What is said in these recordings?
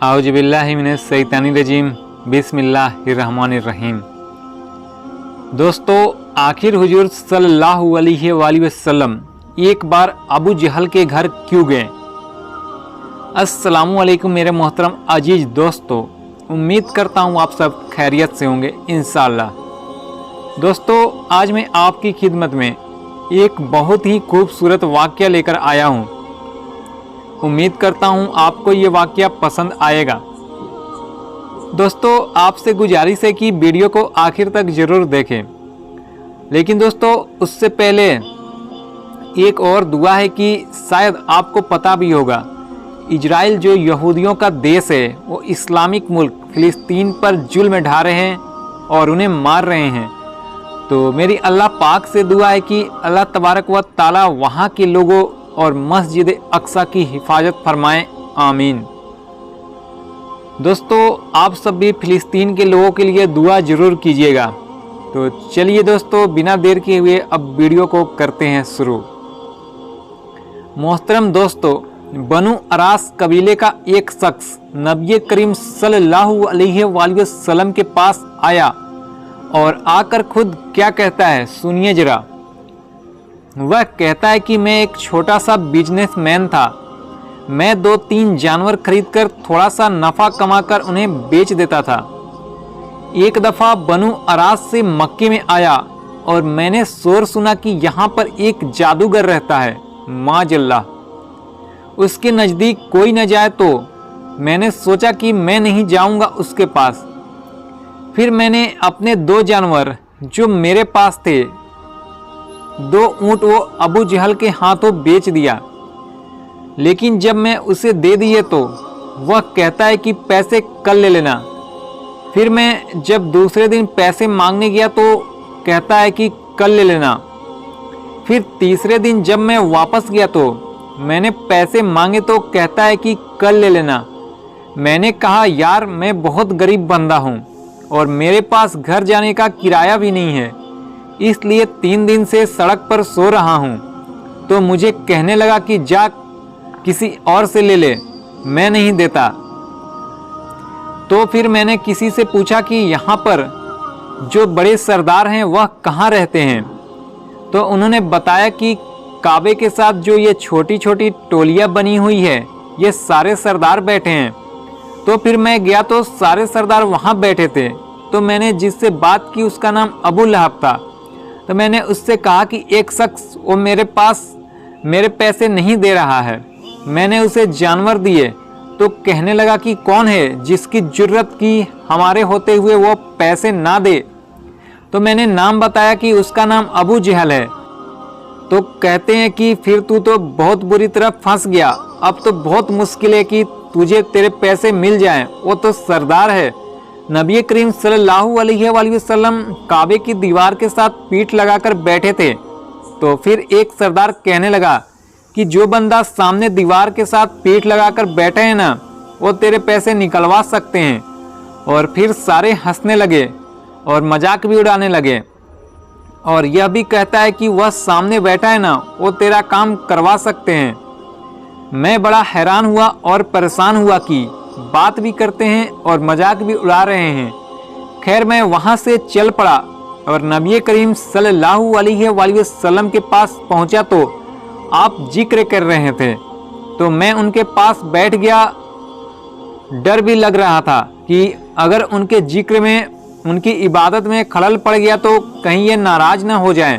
आउज़ुबिल्लाहि मिनश्शैतानिर्रजीम बिस्मिल्लाहिर्रहमानिर्रहीम। दोस्तों, आखिर हुजूर सल्लल्लाहु अलैहि वसल्लम एक बार अबू जहल के घर क्यों गए? अस्सलामु अलैकुम मेरे मोहतरम अजीज दोस्तों, उम्मीद करता हूँ आप सब खैरियत से होंगे इंशाअल्लाह। दोस्तों, आज मैं आपकी खिदमत में एक बहुत ही खूबसूरत वाक़या लेकर आया हूँ। उम्मीद करता हूँ आपको ये वाक़या पसंद आएगा। दोस्तों, आपसे गुजारिश है कि वीडियो को आखिर तक ज़रूर देखें। लेकिन दोस्तों, उससे पहले एक और दुआ है कि शायद आपको पता भी होगा, इजराइल जो यहूदियों का देश है, वो इस्लामिक मुल्क फ़िलिस्तीन पर जुल्म ढा रहे हैं और उन्हें मार रहे हैं। तो मेरी अल्लाह पाक से दुआ है कि अल्लाह तबारक व ताला वहाँ के लोगों और मस्जिद अक्सा की हिफाजत फरमाएं, आमीन। दोस्तों, आप सब भी फ़िलिस्तीन के लोगों के लिए दुआ ज़रूर कीजिएगा। तो चलिए दोस्तों, बिना देर किए हुए अब वीडियो को करते हैं शुरू। मोहतरम दोस्तों, बनु अरास कबीले का एक शख्स नबी करीम सल्लल्लाहु अलैहि वसल्लम के पास आया और आकर खुद क्या कहता है सुनिए जरा। वह कहता है कि मैं एक छोटा सा बिजनेसमैन था। मैं 2-3 जानवर खरीदकर थोड़ा सा नफ़ा कमाकर उन्हें बेच देता था। एक दफ़ा बनु अरास से मक्के में आया और मैंने शोर सुना कि यहाँ पर एक जादूगर रहता है, माजल्लाह। उसके नज़दीक कोई न जाए तो मैंने सोचा कि मैं नहीं जाऊँगा उसके पास। फिर मैंने अपने 2 जानवर जो मेरे पास थे, 2 ऊँट वो अबू जहल के हाथों बेच दिया। लेकिन जब मैं उसे दे दिए तो वह कहता है कि पैसे कल ले लेना। फिर मैं जब दूसरे दिन पैसे मांगने गया तो कहता है कि कल ले लेना। फिर तीसरे दिन जब मैं वापस गया तो मैंने पैसे मांगे तो कहता है कि कल ले लेना। मैंने कहा, यार मैं बहुत गरीब बंदा हूँ और मेरे पास घर जाने का किराया भी नहीं है, इसलिए 3 दिन से सड़क पर सो रहा हूँ। तो मुझे कहने लगा कि जा किसी और से ले ले, मैं नहीं देता। तो फिर मैंने किसी से पूछा कि यहाँ पर जो बड़े सरदार हैं वह कहाँ रहते हैं। तो उन्होंने बताया कि काबे के साथ जो ये छोटी छोटी टोलियाँ बनी हुई है, ये सारे सरदार बैठे हैं। तो फिर मैं गया तो सारे सरदार वहाँ बैठे थे। तो मैंने जिससे बात की उसका नाम अबू लहब था। तो मैंने उससे कहा कि एक शख्स वो मेरे पैसे नहीं दे रहा है, मैंने उसे जानवर दिए। तो कहने लगा कि कौन है जिसकी जुर्रत की हमारे होते हुए वो पैसे ना दे। तो मैंने नाम बताया कि उसका नाम अबू जहल है। तो कहते हैं कि फिर तू तो बहुत बुरी तरह फंस गया, अब तो बहुत मुश्किल है कि तुझे तेरे पैसे मिल जाएं, वो तो सरदार है। नबी करीम सल्लल्लाहु अलैहि वसल्लम काबे की दीवार के साथ पीठ लगाकर बैठे थे। तो फिर एक सरदार कहने लगा कि जो बंदा सामने दीवार के साथ पीठ लगाकर बैठे हैं ना, वो तेरे पैसे निकलवा सकते हैं। और फिर सारे हंसने लगे और मजाक भी उड़ाने लगे और यह भी कहता है कि वह सामने बैठा है ना, वो तेरा काम करवा सकते हैं। मैं बड़ा हैरान हुआ और परेशान हुआ कि बात भी करते हैं और मजाक भी उड़ा रहे हैं। खैर मैं वहाँ से चल पड़ा और नबी करीम सल्लल्लाहु अलैहि वसल्लम के पास पहुँचा तो आप जिक्र कर रहे थे। तो मैं उनके पास बैठ गया। डर भी लग रहा था कि अगर उनके जिक्र में, उनकी इबादत में खलल पड़ गया तो कहीं ये नाराज़ ना हो जाएं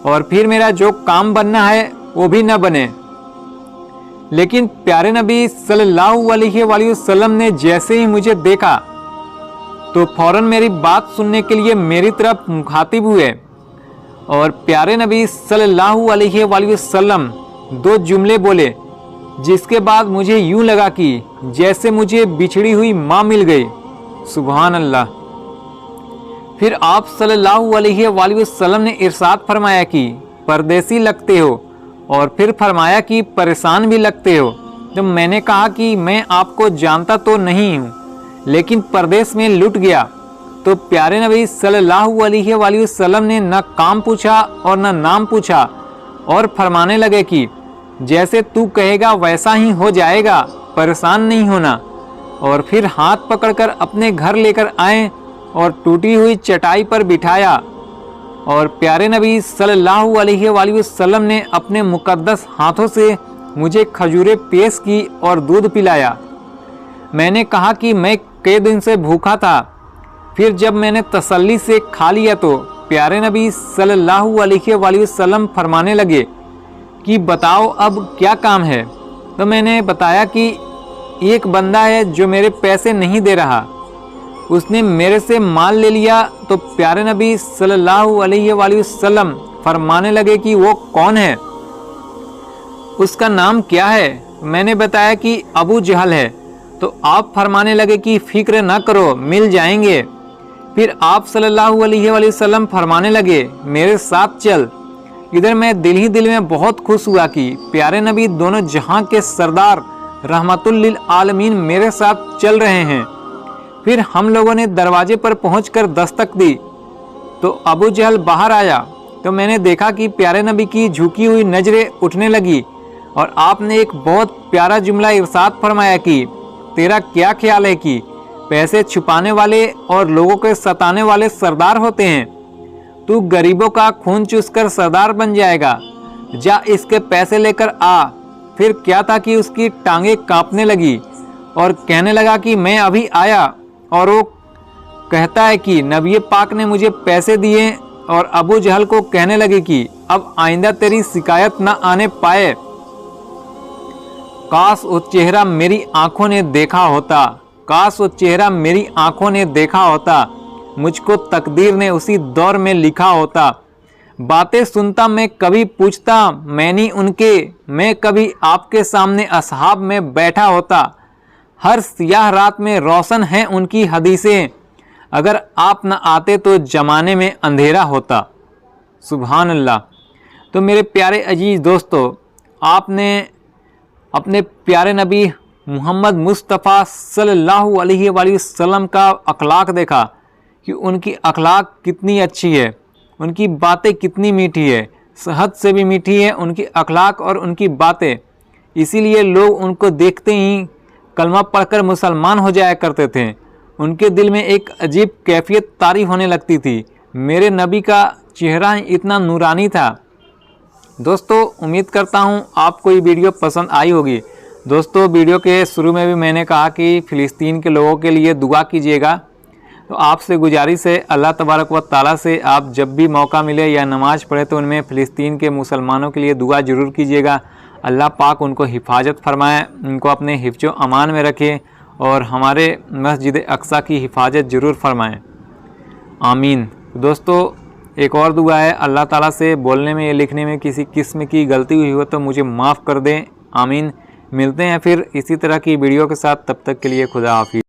और फिर मेरा जो काम बनना है वो भी ना बने। लेकिन प्यारे नबी सल्लल्लाहु अलैहि वसल्लम ने जैसे ही मुझे देखा तो फौरन मेरी बात सुनने के लिए मेरी तरफ मुखातिब हुए और प्यारे नबी सल्लल्लाहु अलैहि वसल्लम 2 जुमले बोले, जिसके बाद मुझे यूं लगा कि जैसे मुझे बिछड़ी हुई माँ मिल गई। सुभान अल्लाह। फिर आप सल्लल्लाहु अलैहि वसल्लम ने इरशाद फरमाया कि परदेसी लगते हो, और फिर फरमाया कि परेशान भी लगते हो। जब मैंने कहा कि मैं आपको जानता तो नहीं हूँ, लेकिन परदेश में लुट गया, तो प्यारे नबी सल्लल्लाहु अलैहि वसल्लम ने न काम पूछा और न नाम पूछा और फरमाने लगे कि जैसे तू कहेगा वैसा ही हो जाएगा, परेशान नहीं होना। और फिर हाथ पकड़कर अपने घर लेकर आए और टूटी हुई चटाई पर बिठाया। और प्यारे नबी सल्लल्लाहु अलैहि वसल्लम ने अपने मुकद्दस हाथों से मुझे खजूरें पेश की और दूध पिलाया। मैंने कहा कि मैं कई दिन से भूखा था। फिर जब मैंने तसल्ली से खा लिया तो प्यारे नबी सल्लल्लाहु अलैहि वसल्लम फरमाने लगे कि बताओ अब क्या काम है। तो मैंने बताया कि एक बंदा है जो मेरे पैसे नहीं दे रहा, उसने मेरे से माल ले लिया। तो प्यारे नबी सल्लल्लाहु अलैहि वसल्लम फरमाने लगे कि वो कौन है, उसका नाम क्या है। मैंने बताया कि अबू जहल है। तो आप फरमाने लगे कि फिक्र न करो, मिल जाएंगे। फिर आप सल्लल्लाहु अलैहि वसल्लम फरमाने लगे मेरे साथ चल। इधर मैं दिल ही दिल में बहुत खुश हुआ कि प्यारे नबी दोनों जहां के सरदार रहमतुल लिल आलमीन मेरे साथ चल रहे हैं। फिर हम लोगों ने दरवाजे पर पहुंचकर दस्तक दी तो अबू जहल बाहर आया। तो मैंने देखा कि प्यारे नबी की झुकी हुई नजरें उठने लगी और आपने एक बहुत प्यारा जुमला इरशाद फरमाया कि तेरा क्या ख्याल है कि पैसे छुपाने वाले और लोगों के सताने वाले सरदार होते हैं, तू गरीबों का खून चूसकर सरदार बन जाएगा, जा इसके पैसे लेकर आ। फिर क्या था कि उसकी टांगें कांपने लगी और कहने लगा कि मैं अभी आया। और वो कहता है कि नबी पाक ने मुझे पैसे दिए और अबू जहल को कहने लगे कि अब आइंदा तेरी शिकायत न आने पाए। काश वो चेहरा मेरी आंखों ने देखा होता, काश वो चेहरा मेरी आंखों ने देखा होता, मुझको तकदीर ने उसी दौर में लिखा होता। बातें सुनता मैं कभी पूछता मैंने उनके, मैं कभी आपके सामने असहाब में बैठा होता। हर सियाह रात में रोशन हैं उनकी हदीसें, अगर आप न आते तो जमाने में अंधेरा होता। सुभान अल्लाह। तो मेरे प्यारे अजीज दोस्तों, आपने अपने प्यारे नबी मोहम्मद मुस्तफ़ा सल्लल्लाहु अलैहि वसल्लम का अखलाक देखा कि उनकी अखलाक कितनी अच्छी है, उनकी बातें कितनी मीठी है, शहद से भी मीठी है उनकी अखलाक और उनकी बातें। इसीलिए लोग उनको देखते ही कलमा पढ़कर मुसलमान हो जाया करते थे। उनके दिल में एक अजीब कैफियत तारी होने लगती थी। मेरे नबी का चेहरा इतना नूरानी था। दोस्तों, उम्मीद करता हूँ आपको ये वीडियो पसंद आई होगी। दोस्तों, वीडियो के शुरू में भी मैंने कहा कि फ़िलिस्तीन के लोगों के लिए दुआ कीजिएगा। तो आपसे गुजारिश है अल्लाह तबारक व तआला से आप जब भी मौका मिले या नमाज़ पढ़े तो उनमें फ़िलिस्तीन के मुसलमानों के लिए दुआ ज़रूर कीजिएगा। अल्लाह पाक उनको हिफाजत फरमाए, उनको अपने हिफ्ज़ो अमान में रखे और हमारे मस्जिद अक्सा की हिफाजत ज़रूर फरमाएँ, आमीन। दोस्तों, एक और दुआ है, अल्लाह ताला से बोलने में या लिखने में किसी किस्म की गलती हुई हो तो मुझे माफ़ कर दें, आमीन। मिलते हैं फिर इसी तरह की वीडियो के साथ, तब तक के लिए खुदा हाफिज़।